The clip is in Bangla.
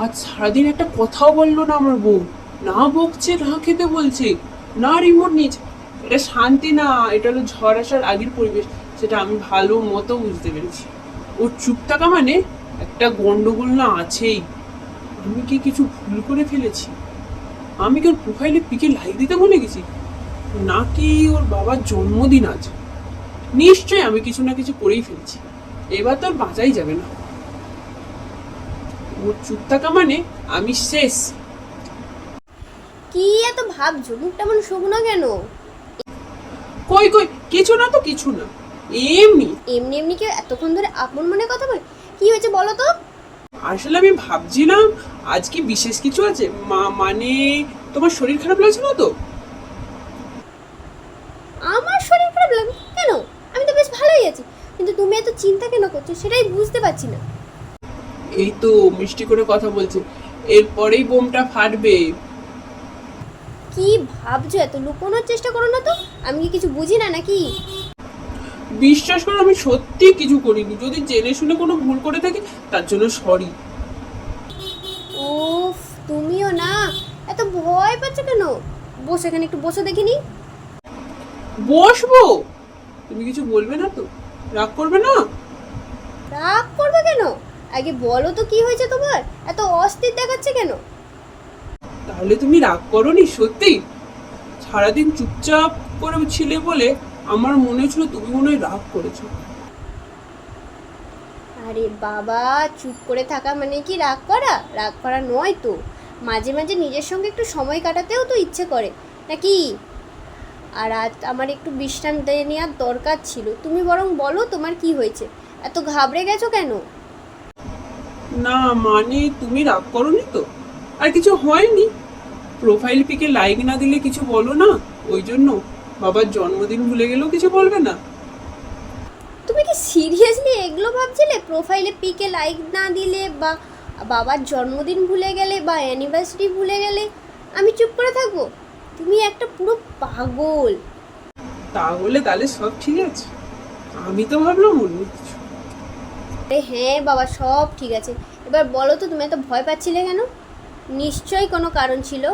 আজ সারাদিন একটা কথাও বললো না আমার বউ। না বকছে, না খেতে বলছে, না রিমোট নিয়েছে। এটা শান্তি না, এটা হলো ঝড় আসার আগের পরিবেশ। সেটা আমি ভালো মতো বুঝতে পেরেছি। ওর চুপ থাকা মানে একটা গন্ডগোল না আছেই। আমি কি কিছু ভুল করে ফেলেছি? আমি কি ওর প্রোফাইলে পিকে লাইক দিতে ভুলে গেছি? নাকি ওর বাবার জন্মদিন আজ? নিশ্চয়ই আমি কিছু না কিছু করেই ফেলছি। এবার তো আর বাঁচাই যাবে না। ওর চুপ থাকা মানে আমি শেষ। কি এত ভাবছো? মুখটা মন শুকনো কেন? কই কই, কিছু না তো, কিছু না, এমনি। এমনি এমনি কেউ এতক্ষণ ধরে আপন মনে কথা বলে? কি হয়েছে বলো তো? আসলে আমি ভাবছিলাম আজ কি বিশেষ কিছু আছে, মানে তোমার শরীর খারাপ লাগছে না তো? আমার শরীর খারাপ লাগে কেন? আমি তো বেশ ভালোই আছি, কিন্তু তুমি এত চিন্তা কেন করছো সেটাই বুঝতে পারছি না। এই তো মিষ্টি করে কথা বলছে, এরপরেই বোমটা ফাটবে। কি ভাবছো? এত লুকোনোর চেষ্টা করো না তো। আমি কি কিছু বুঝি না নাকি? বিশ্বাস করো, আমি সত্যি কিছু করিনি। যদি জেনে শুনে কোনো ভুল করে থাকি তার জন্য সরি। উফ, তুমিও না। এত ভয় পাচ্ছ কেন? বসে এখানে একটু বসে দেখিনি। বসবো? তুমি কিছু বলবে না তো? রাগ করবে না? রাগ করবে কেন? আগে বলো তো কি হয়েছে তোমার? এত অস্থির দেখাচ্ছে কেন? তাহলে তুমি রাগ করোনি সত্যি? সারাদিন চুপচাপ করে ছিলে বলে আমার মনে হচ্ছিল তুমি মনে হয় রাগ করেছো। আরে বাবা, চুপ করে থাকা মানে কি রাগ করা? রাগ করা নয় তো। মাঝে মাঝে নিজের সঙ্গে একটু সময় কাটাতেও তো ইচ্ছে করে নাকি? আর আজ আমার একটু বিশ্রাম দিয়ে নেওয়ার দরকার ছিল। তুমি বরং বলো তোমার কি হয়েছে? এত ঘাবড়ে গেছো কেন? না মানে তুমি রাগ করোনি তো? আর কিছু হয়নি। প্রোফাইল পিকে লাইক না দিলে কিছু বলো না, ওই জন্য। বাবার জন্মদিন ভুলে গেলেও কিছু বলবে না? তুমি কি সিরিয়াসলি এগুলো ভাবছিলে? প্রোফাইলে পিকে লাইক না দিলে বা বাবার জন্মদিন ভুলে গেলে বা অ্যানিভার্সারি ভুলে গেলে আমি চুপ করে থাকবো? তুমি একটা পুরো পাগল। তাহলে সব ঠিক আছে। আমি তো ভাবলাম অন্য কিছু। আরে হ্যাঁ বাবা, সব ঠিক আছে। এবার বলো তো তুমি এত ভয় পাচ্ছিলে কেন? নিশ্চয়ই কোনো কারণ ছিল।